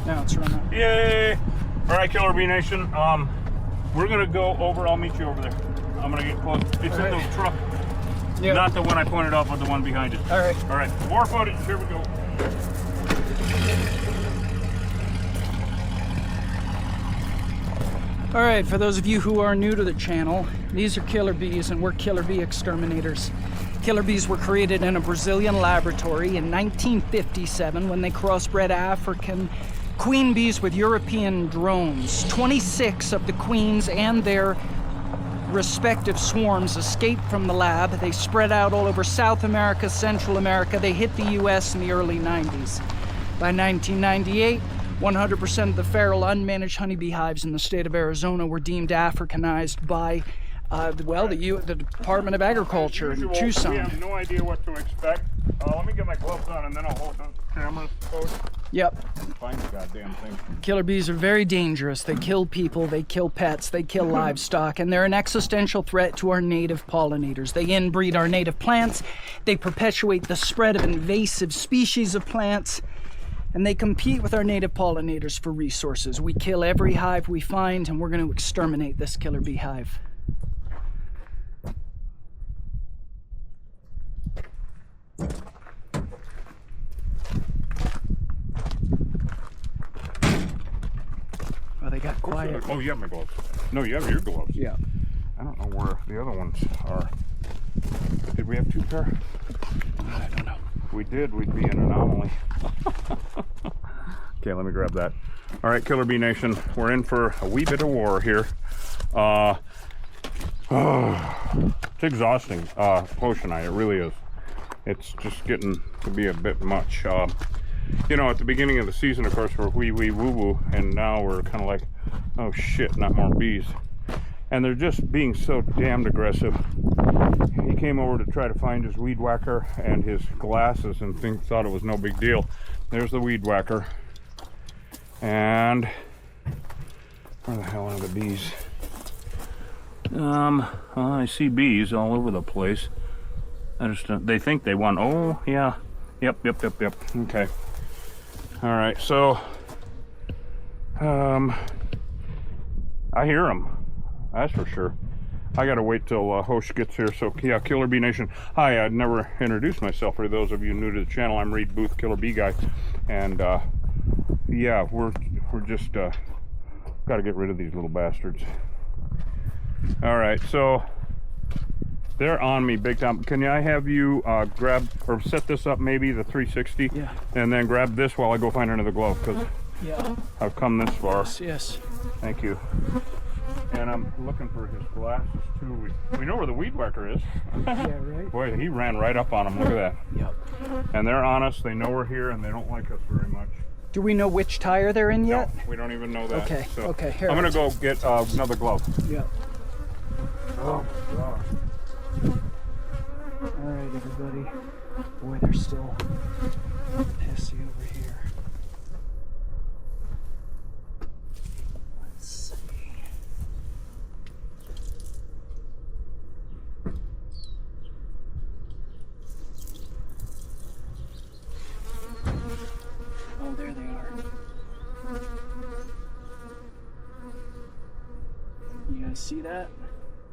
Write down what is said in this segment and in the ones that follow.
Now it's running. Yay! All right, Killer Bee Nation. We're gonna go over. I'll meet you over there. I'm gonna get close. It's in the truck. Yeah. Not the one I pointed out, but the one behind it. All right. All right. More footage. Here we go. All right, for those of you who are new to the channel, these are killer bees and we're killer bee exterminators. Killer bees were created in a Brazilian laboratory in 1957 when they crossbred African queen bees with European drones. 26 of the queens and their respective swarms escaped from the lab. They spread out all over South America, Central America. They hit the US in the early 90s. By 1998, 100% of the feral unmanaged honeybee hives in the state of Arizona were deemed Africanized by, the Department of Agriculture in Tucson. We have no idea what to expect. Let me get my gloves on and then I'll hold the camera. Yep. Find the goddamn thing. Killer bees are very dangerous. They kill people, they kill pets, they kill livestock, and they're an existential threat to our native pollinators. They inbreed our native plants, they perpetuate the spread of invasive species of plants, and they compete with our native pollinators for resources. We kill every hive we find, and we're going to exterminate this killer bee hive. Oh, they got quiet. Oh, you have my gloves. No, you have your gloves. Yeah. I don't know where the other ones are. Did we have two pair? I don't know. If we did, we'd be an anomaly. Okay, let me grab that. All right, Killer Bee Nation, we're in for a wee bit of war here. It's exhausting, potion night, it really is. It's just getting to be a bit much. You know, at the beginning of the season, of course, we're wee woo woo, and now we're kind of like, oh shit, not more bees. And they're just being so damned aggressive. He came over to try to find his weed whacker and his glasses and thought it was no big deal. There's the weed whacker. And where the hell are the bees? I see bees all over the place. I just they think they won. Oh yeah, yep. Okay. All right. So I hear them. That's for sure. I gotta wait till Hōsh gets here. So yeah, Killer Bee Nation. Hi, I'd never introduced myself. For those of you new to the channel, I'm Reed Booth, Killer Bee Guy, and yeah, we're just gotta get rid of these little bastards. All right, so they're on me big time. Can I have you grab or set this up, maybe the 360? Yeah. And then grab this while I go find another glove, because Yeah. I've come this far. Yes. Thank you. And I'm looking for his glasses too. We know where the weed whacker is. Yeah, right. Boy, he ran right up on him. Look at that. Yep. And they're on us. They know we're here, and they don't like us very much. Do we know which tire they're in yet? No, we don't even know that. Okay. So Okay. Here. I'm gonna go get another glove. Yeah. Oh God. All right, everybody. Boy, they're still pissy over here. Let's see. Oh, there they are. You guys see that?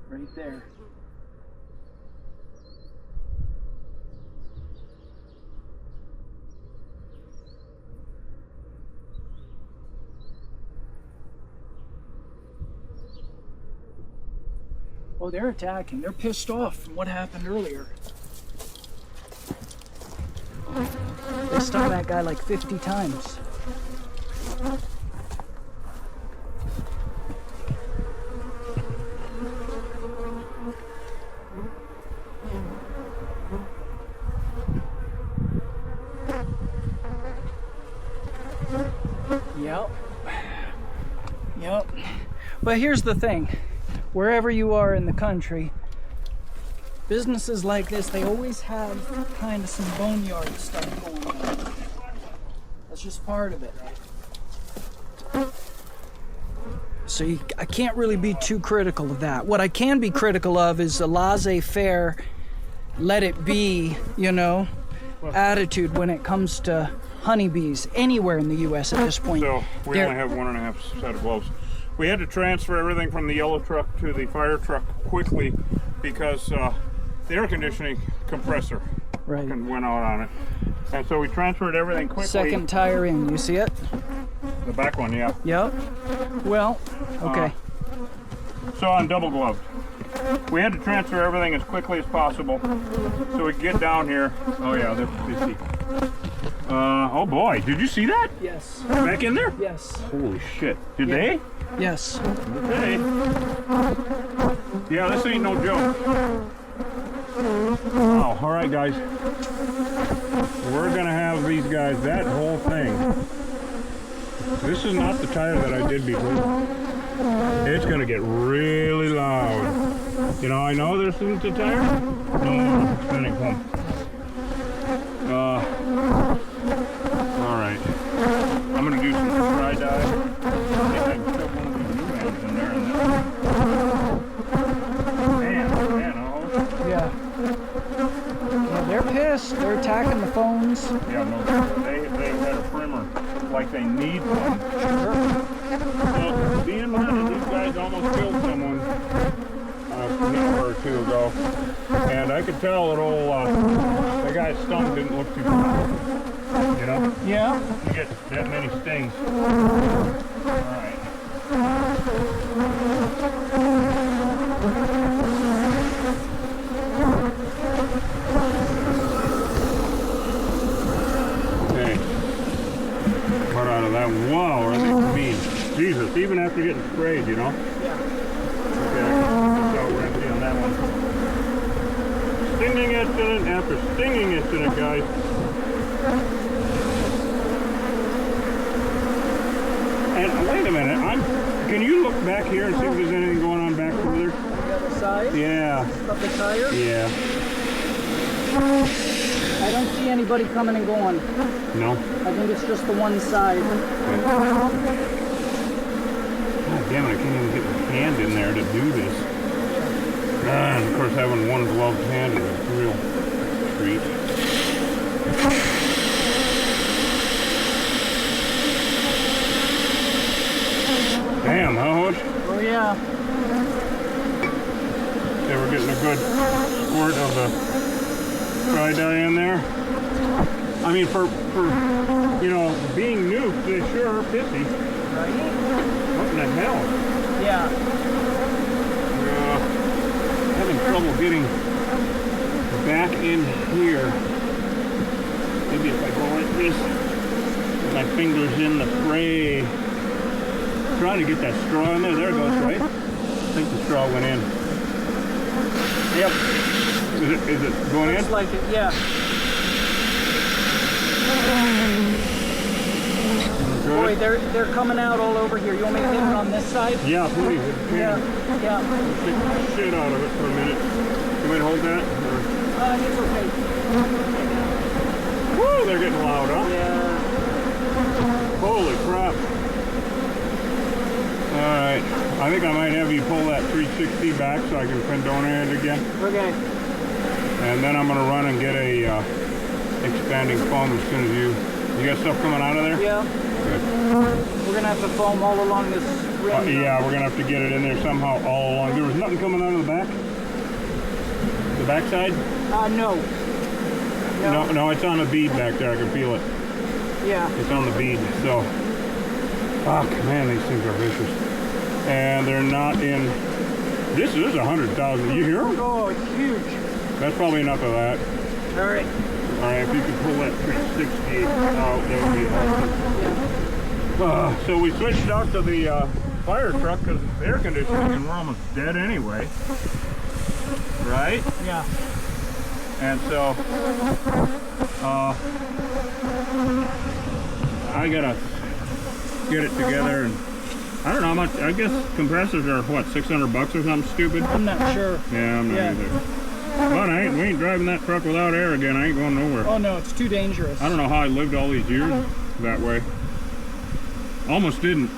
Right there. Oh, they're attacking. They're pissed off from what happened earlier. They stung that guy like 50 times. Yep. But here's the thing. Wherever you are in the country, businesses like this, they always have kind of some boneyard stuff going on. That's just part of it. So I can't really be too critical of that. What I can be critical of is a laissez-faire, let it be, you know, attitude when it comes to honeybees anywhere in the U.S. at this point. So we They're- only have 1.5 set of gloves. We had to transfer everything from the yellow truck to the fire truck quickly because the air conditioning compressor Right. went out on it. And so we transferred everything quickly. Second tire in, you see it? The back one, yeah. Yep. Well, okay. So I'm double gloved. We had to transfer everything as quickly as possible so we could get down here. Oh yeah, they're busy. Oh boy, did you see that? Yes. Back in there? Yes. Holy shit. Did Yeah. they? Yes. Okay. Yeah, this ain't no joke. Wow, all right guys. We're gonna have these guys, that whole thing. This is not the tire that I did before. It's gonna get really loud. You know, I know this isn't the tire. No, spinning pump. All right. I'm gonna do some dry dye. I think I can shove one of these new hands in there and then. Man, oh. Yeah. Yeah, they're pissed. They're attacking the phones. Yeah, no, they had a primer like they need one. So, be in mind that these guys almost killed someone an hour or two ago, and I could tell that the guy's stung didn't look too good. You know? Yeah. You get that many stings. All right. Okay. What out of that? Wow, are they mean? Jesus, even after getting sprayed, you know? Yeah. Okay, that's how we're empty on that one. Stinging incident after stinging incident, guys. And wait a minute, can you look back here and see if there's anything going on back further? On the other side Yeah, of the tire? yeah. I don't see anybody coming and going. No? I think it's just the one side. God damn it, I can't even get my hand in there to do this. And of course having one gloved hand is a real treat. Damn, huh, Hōsh? Oh yeah. Yeah, we're getting a good squirt of the dry dye in there. I mean, for you know, being nuked, they sure are pissy. Right? What in the hell? Yeah. Having trouble getting back in here. Maybe if I go like this, with my fingers in the fray. Trying to get that straw in there. There it goes, right? I think the straw went in. Yep. Is it going in? Looks like it, yeah. Good. Boy, they're coming out all over here. You want me to hit it on this side? Yeah, please. Yeah. Yeah. Take the shit out of it for a minute. You want me to hold that? Or... It's okay. Woo, they're getting loud, huh? Yeah. Holy crap. Alright, I think I might have you pull that 360 back so I can pendonate it again. Okay. And then I'm going to run and get a expanding foam as soon as you got stuff coming out of there? Yeah. Good. We're going to have to foam all along this rim. Yeah, we're going to have to get it in there somehow all along. There was nothing coming out of the back? The back side? No. No, it's on the bead back there. I can feel it. Yeah. It's on the bead, so... Fuck, man, these things are vicious. And they're not in... This is 100,000. You hear them? Oh, it's huge. That's probably enough of that. All right. All right, if you could pull that 360 out, that would be awesome. So we switched out to the fire truck because the air conditioning and we're almost dead anyway. Right? Yeah. And so I gotta get it together, and I don't know how much. I guess compressors are what, $600 or something stupid. I'm not sure. Yeah, I'm not either. But we ain't driving that truck without air again. I ain't going nowhere. Oh no, it's too dangerous. I don't know how I lived all these years that way. Almost didn't.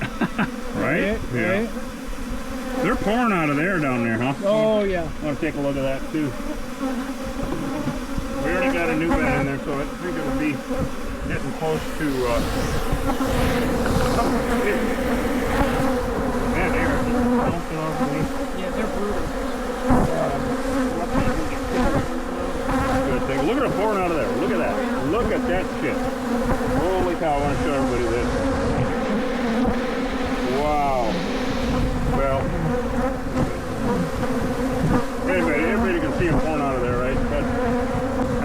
Right? Yeah. Right. They're pouring out of there down there, huh? Oh yeah. I want to take a look at that too. We already got a new bed in there, so I think it'll be getting close to something big. Man, they are just bouncing off of me. Yeah, they're brutal. Good thing. Look at them pouring out of there. Look at that. Look at that shit. Holy cow, I want to show everybody this. Wow. Well, anyway, everybody can see them pouring out of there, right? But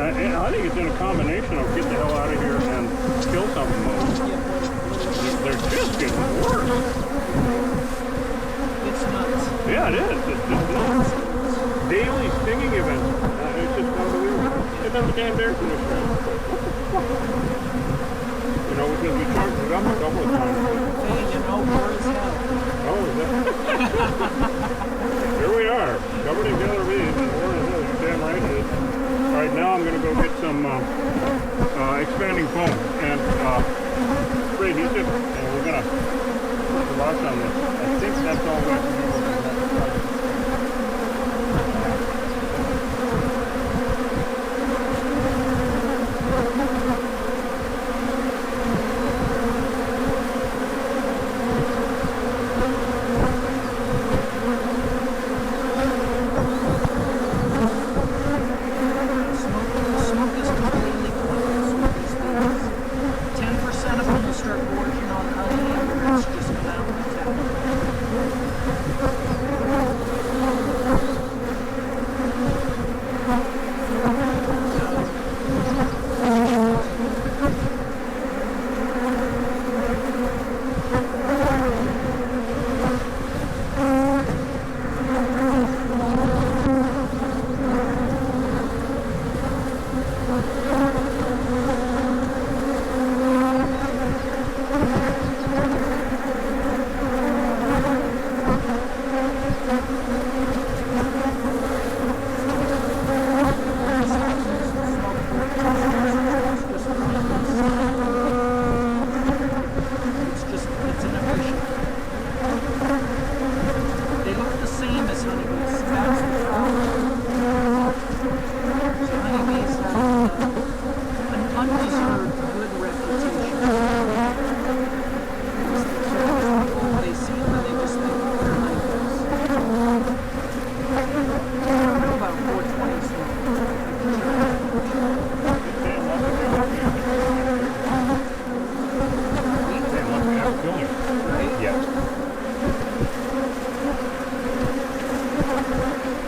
I think it's in a combination of get the hell out of here and kill something more. They're just getting worse. It's nuts. Yeah, it is. It's just nuts. Daily stinging events. It's just unbelievable. It's never damn air conditioner. You know, because we charged it up a couple of times. Hey, you know, poor as hell. Oh, is that? Here we are, covered in killer bees. You're damn right it is. All right, now I'm going to go get some expanding foam and spray adhesive, and we're going to put the box on this. I think that's all we have to do. Smoke is completely pointless with these things. 10% of them will start working on honey, and the rest just come out of the tap. It's inefficient. They look the same as honeybees. That's the problem. So honeybees have an undeserved good reputation. They see them and they just think they're honeybees. I don't know about 420s though.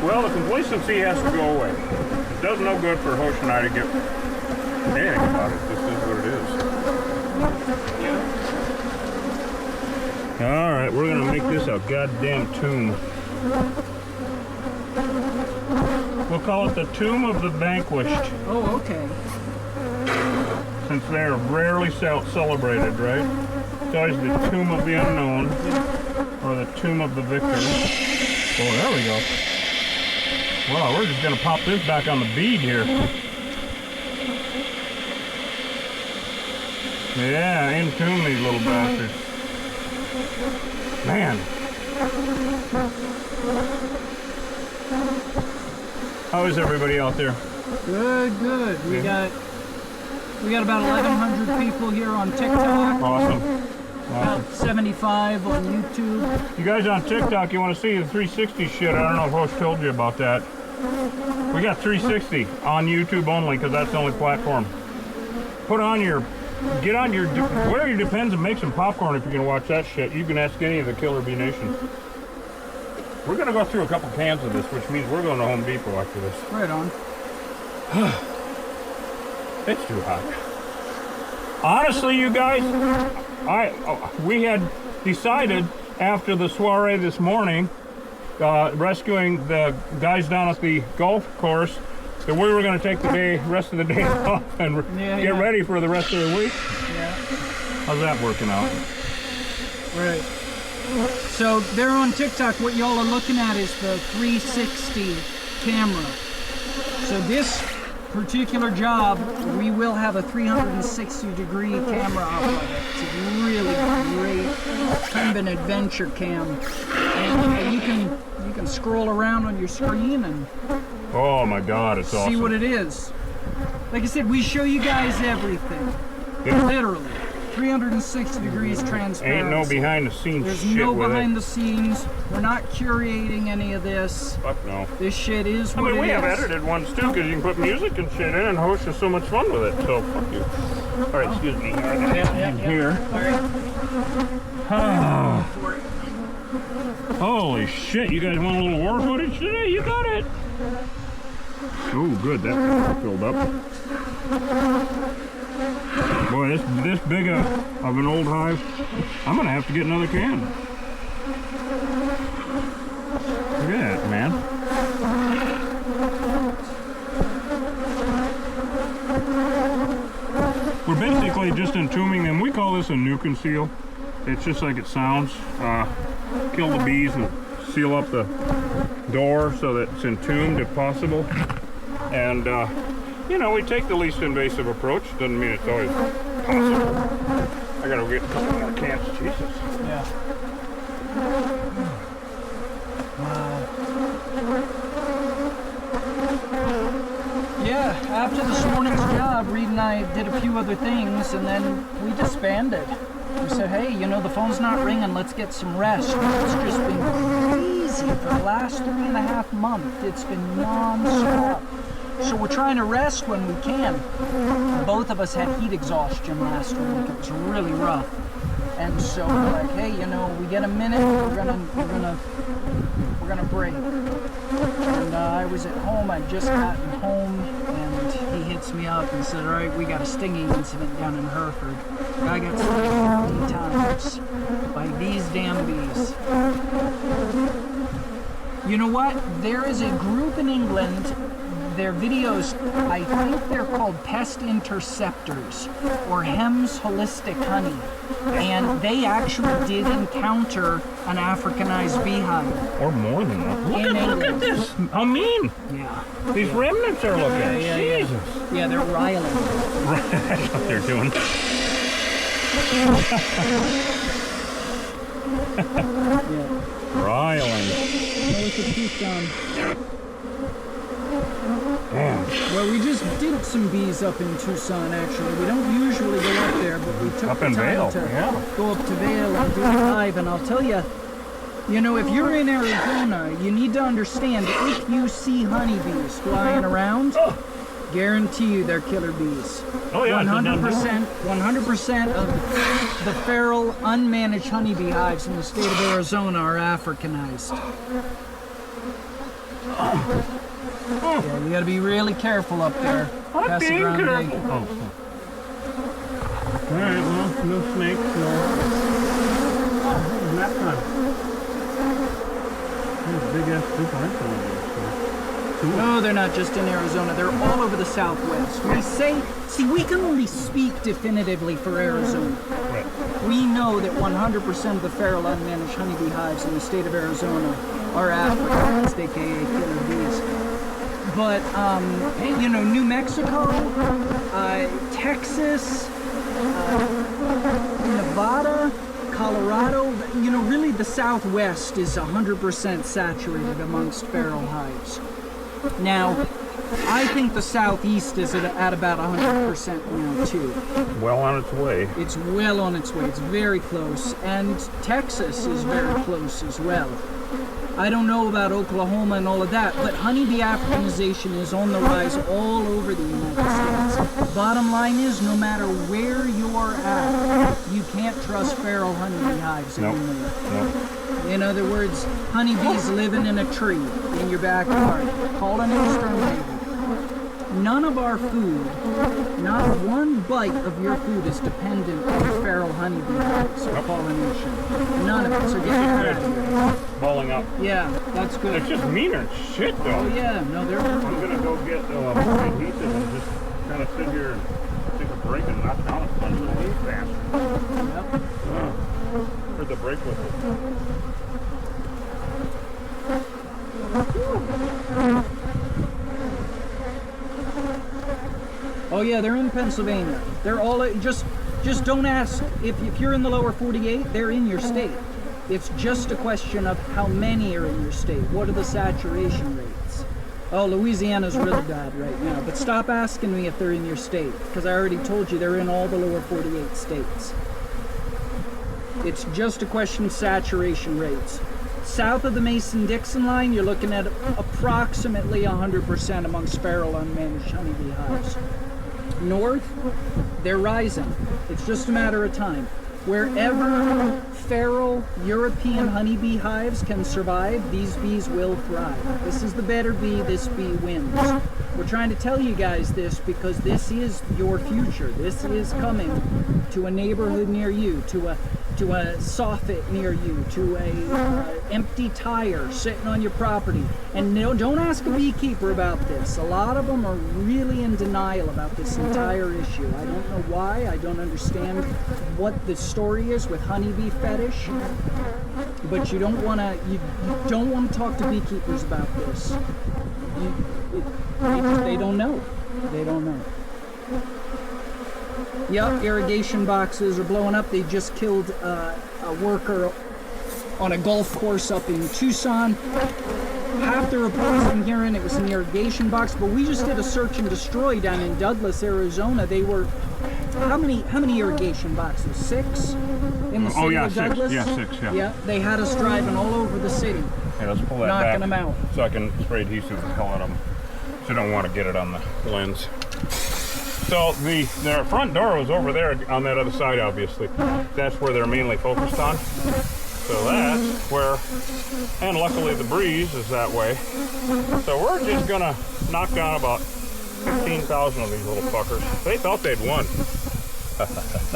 Well, the complacency has to go away. It does no good for Hōsh and I to get anything about it. This is what it is. All right, we're gonna make this a goddamn tomb. We'll call it the Tomb of the Vanquished, Oh, okay. since they are rarely celebrated, right? It's always the Tomb of the Unknown, or the Tomb of the Victor. Oh, there we go. Wow, we're just gonna pop this back on the bead here. Yeah, entomb these little bastards. Man. How is everybody out there? Good, good. We got about 1,100 people here on TikTok. Awesome. About 75 on YouTube. You guys on TikTok, you want to see the 360 shit? I don't know if Hōsh told you about that. We got 360 on YouTube only because that's the only platform. Get on your, wear your Depends and make some popcorn if you're going to watch that shit. You can ask any of the Killer Bee Nation. We're going to go through a couple cans of this, which means we're going to Home Depot after this. Right on. It's too hot. Honestly, you guys, we had decided after the soiree this morning, rescuing the guys down at the golf course, that we were going to take the rest of the day off and get ready for the rest of the week. Yeah. How's that working out? Right. So there on TikTok, what y'all are looking at is the 360 camera. So this particular job, we will have a 360-degree camera up of it. It's a really great kind of an adventure cam, and you can scroll around on your screen and oh my God, it's awesome. See what it is. Like I said, we show you guys everything. Yeah. Literally. 360 degrees transparency. Ain't no behind the scenes There's shit no with behind it. the scenes. We're not curating any of this. Fuck no. This shit is I what mean, we it have is. edited ones too, because you can put music and shit in, and Hōsh is so much fun with it. So fuck you. All right, excuse me. Here. All right. Ah. Holy shit! You guys want a little war footage today? You got it. Oh, good. That filled up. Boy, this big of an old hive, I'm gonna have to get another can. Look at that, man. We're basically just entombing them. We call this a nuke and seal. It's just like it sounds. Kill the bees and seal up the door so that it's entombed if possible. And you know, we take the least invasive approach. Doesn't mean it's always possible. I gotta get a couple more cans. Jesus. Yeah. Wow. Yeah, after this morning's job, Reed and I did a few other things, and then we disbanded. We said, hey, you know, the phone's not ringing, let's get some rest. It's just been crazy for the last 3.5 months. It's been non-stop. So we're trying to rest when we can. Both of us had heat exhaustion last week. It was really rough. And so we're like, hey, you know, we get a minute, we're gonna break. And I was at home, I'd just gotten home, and he hits me up and said, all right, we got a stinging incident down in Hereford. I got stung 50 times by these damn bees. You know what? There is a group in England, their videos, I think they're called Pest Interceptors or Hem's Holistic Honey, and they actually did encounter an Africanized beehive. Or more than that. Look at this. How mean. Yeah. These remnants are looking. Yeah. Jesus. Yeah, they're riling. That's what they're doing. Yeah. Riling. Look at Tucson. Damn. Well, we just did some bees up in Tucson, actually. We don't usually go up there, but we took Up the in time Vail, to yeah. go up to Vail and do a hive. And I'll tell you, you know, if you're in Arizona, you need to understand that if you see honeybees flying around, guarantee you they're killer bees. Oh yeah, 100% of the feral, unmanaged honeybee hives in the state of Arizona are Africanized. Yeah, you gotta be really careful up there. I'm being careful. Oh. Alright, well, no snakes, no. Oh, nap time. There's big ass No, they're not just in Arizona. They're all over the Southwest. We can only speak definitively for Arizona. Right. We know that 100% of the feral unmanaged honeybee hives in the state of Arizona are Africanized, aka killer bees. But, you know, New Mexico, Texas, Nevada, Colorado, you know, really the Southwest is 100% saturated amongst feral hives. Now, I think the Southeast is at about 100% now, too. Well on its way. It's well on its way. It's very close. And Texas is very close as well. I don't know about Oklahoma and all of that, but honeybee Africanization is on the rise all over the United States. Bottom line is, no matter where you're at, you can't trust feral honeybee hives anymore. Nope. In other words, honeybees living in a tree in your backyard. Call an exterminator. None of our food, not one bite of your food is dependent on feral honeybee hives or pollination. None of it. So get that out of here. Balling up. Yeah, that's good. It's just meaner as shit, though. Oh yeah, no, they're. I'm gonna go get more adhesive and just kind of sit here and take a break and knock down a bunch of these bastards. Yep. Where'd the break with it? Oh yeah, they're in Pennsylvania. They're all just don't ask if you're in the lower 48. They're in your state. It's just a question of how many are in your state. What are the saturation rates? Oh, Louisiana's really bad right now. But stop asking me if they're in your state, because I already told you they're in all the lower 48 states. It's just a question of saturation rates. South of the Mason-Dixon line, you're looking at approximately 100% among feral unmanaged honeybee hives. North, they're rising. It's just a matter of time. Wherever feral European honeybee hives can survive, these bees will thrive. This is the better bee, this bee wins. We're trying to tell you guys this because this is your future. This is coming to a neighborhood near you, to a soffit near you, to a empty tire sitting on your property. And no, don't ask a beekeeper about this. A lot of them are really in denial about this entire issue. I don't know why. I don't understand what the story is with honeybee fetish. But you don't want to talk to beekeepers about this. They don't know. They don't know. Yep, irrigation boxes are blowing up. They just killed a worker on a golf course up in Tucson. Half the reports I'm hearing it was an irrigation box, but we just did a search and destroy down in Douglas, Arizona. They were how many irrigation boxes? 6 in the city of Douglas? 6, yeah. Yeah, they had us driving all over the city. Yeah, let's pull that knocking back them out. so I can spray adhesive the hell out of them. So I don't want to get it on the lens. So their front door was over there on that other side, obviously. That's where they're mainly focused on. So that's where, and luckily the breeze is that way. So we're just gonna knock down about 15,000 of these little fuckers. They thought they'd won.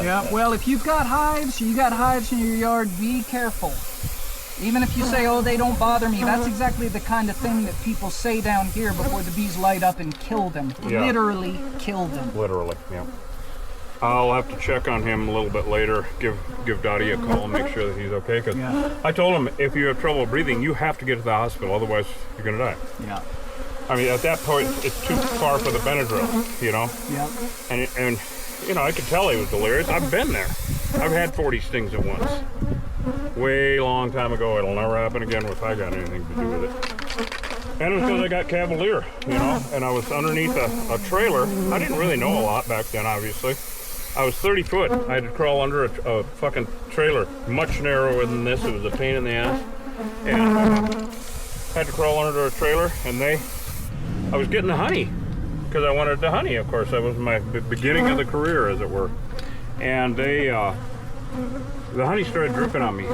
Yeah, well, if you've got hives, you got hives in your yard, be careful. Even if you say, oh, they don't bother me, that's exactly the kind of thing that people say down here before the bees light up and kill them. Yeah. Literally kill them. Literally, yeah. I'll have to check on him a little bit later, give Dottie a call and make sure that he's okay, because I told him if you have trouble breathing, you have to get to the hospital, otherwise you're going to die. Yeah. I mean, at that point, it's too far for the Benadryl, you know? Yeah. And you know, I could tell he was delirious. I've been there. I've had 40 stings at once. Way long time ago. It'll never happen again if I got anything to do with it. And it was because I got Cavalier, you know, and I was underneath a trailer. I didn't really know a lot back then, obviously. I was 30 foot. I had to crawl under a fucking trailer, much narrower than this. It was a pain in the ass. And had to crawl under a trailer, and I was getting the honey because I wanted the honey, of course. That was my beginning of the career, as it were. And the honey started dripping on me,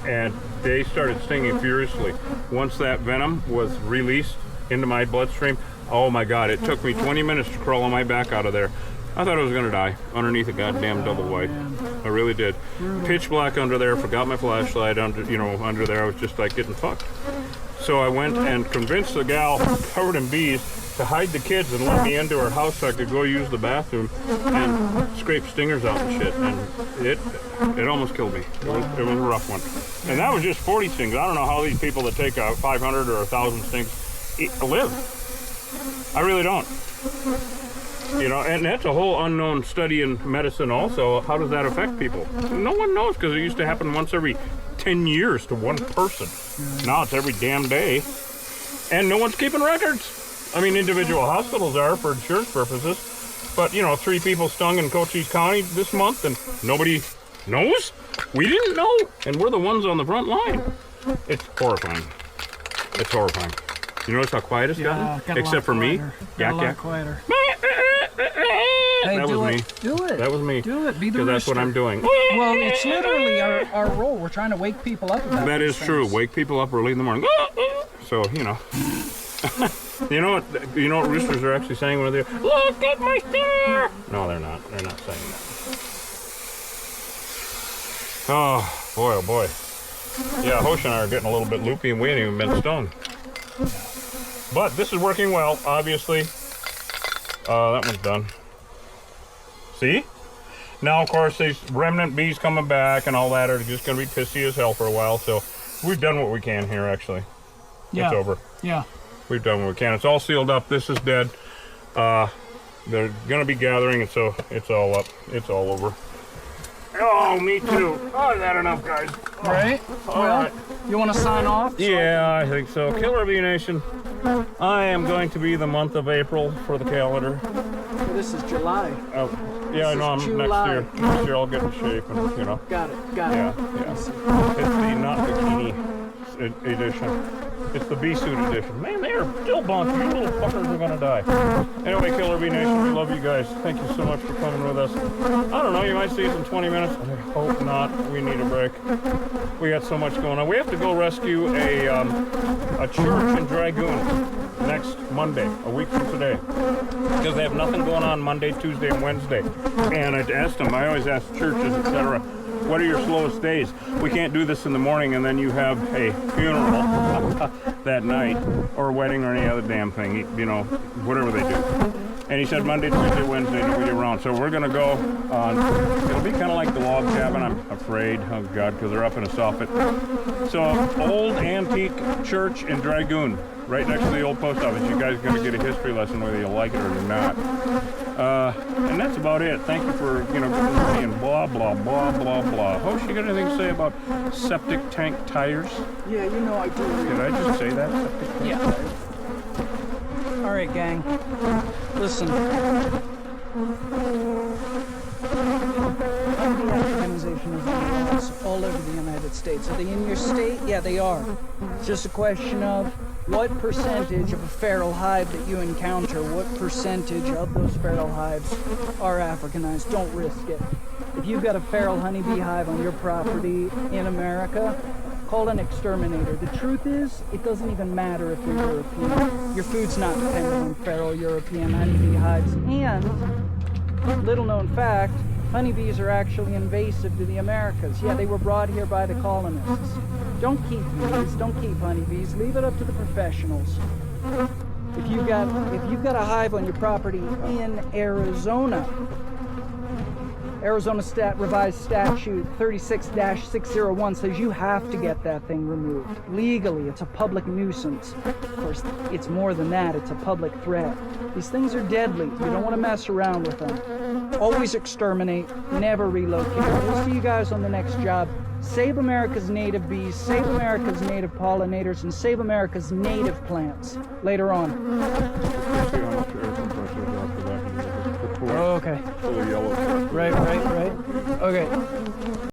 and they started stinging furiously. Once that venom was released into my bloodstream, oh my God, it took me 20 minutes to crawl on my back out of there. I thought I was gonna die underneath a goddamn double wide. I really did. Pitch black under there, forgot my flashlight under there. I was just like getting fucked. So I went and convinced the gal covered in bees to hide the kids and let me into her house so I could go use the bathroom and scrape stingers out and shit. And it almost killed me. It was a rough one. And that was just 40 stings. I don't know how these people that take 500 or 1,000 stings live. I really don't. You know, and that's a whole unknown study in medicine also. How does that affect people? No one knows, because it used to happen once every 10 years to one person. Now it's every damn day. And no one's keeping records. I mean, individual hospitals are for insurance purposes. But, you know, 3 people stung in Cochise County this month and nobody knows? We didn't know. And we're the ones on the front line. It's horrifying. It's horrifying. You notice how quiet it's gotten? Except for me. Got a lot quieter. Hey, that was me. Do it. That was me. Do it. Be the Because that's what I'm doing. Well, it's literally our role. We're trying to wake people up about That is things. true. Wake people up early in the morning. So, you know. You know what roosters are actually saying when they're, look at my stinger! No, they're not. They're not saying that. Oh, boy, oh boy. Yeah, Hōsh and I are getting a little bit loopy and we ain't even been stung. But this is working well, obviously. That one's done. See? Now, of course, these remnant bees coming back and all that are just going to be pissy as hell for a while. So we've done what we can here, actually. Yeah. It's over. Yeah. We've done what we can. It's all sealed up. This is dead. They're going to be gathering, and so it's all up. It's all over. Oh, me too. Oh, is that enough, guys? Right? All well, right. You want to sign off? Yeah, I think so. Killer Bee Nation. I am going to be the month of April for the calendar. So this is July. Oh, yeah, I know. I'm July. next year I'll get in shape, and you know. Got it. Got Yeah, it. yeah. It's the not bikini edition. It's the bee suit edition. Man, they are still bunch. You little fuckers are gonna die. Anyway, Killer Bee Nation, we love you guys. Thank you so much for coming with us. I don't know, you might see us in 20 minutes. I hope not. We need a break. We got so much going on. We have to go rescue a church in Dragoon next Monday, a week from today, because they have nothing going on Monday, Tuesday, and Wednesday. And I asked them, I always ask churches, etc., what are your slowest days? We can't do this in the morning and then you have a funeral that night, or a wedding, or any other damn thing, you know, whatever they do. And he said Monday, Tuesday, Wednesday, nobody around. So we're gonna go on, it'll be kind of like the log cabin, I'm afraid, oh God, because they're up in a soffit. So, old antique church in Dragoon, right next to the old post office. You guys are gonna get a history lesson whether you like it or not. And that's about it. Thank you for, you know, being blah, blah, blah, blah, blah. Hōsh, you got anything to say about septic tank tires? Yeah, you know I do. Did I just say that? Septic tank tires? All right, gang. Listen. Africanization is laws all over the United States. Are they in your state? Yeah, they are. It's just a question of what percentage of a feral hive that you encounter, what percentage of those feral hives are Africanized. Don't risk it. If you've got a feral honeybee hive on your property in America, call an exterminator. The truth is, it doesn't even matter if you're European. Your food's not dependent on feral European honeybee hives. And, little known fact, honeybees are actually invasive to the Americas. Yeah, they were brought here by the colonists. Don't keep bees, don't keep honeybees, leave it up to the professionals. If you've got a hive on your property in Arizona, Arizona revised statute 36-601 says you have to get that thing removed. Legally, it's a public nuisance. Of course, it's more than that, it's a public threat. These things are deadly. You don't want to mess around with them. Always exterminate, never relocate. We'll see you guys on the next job. Save America's native bees, save America's native pollinators, and save America's native plants. Later on. Oh, okay. Right. Okay.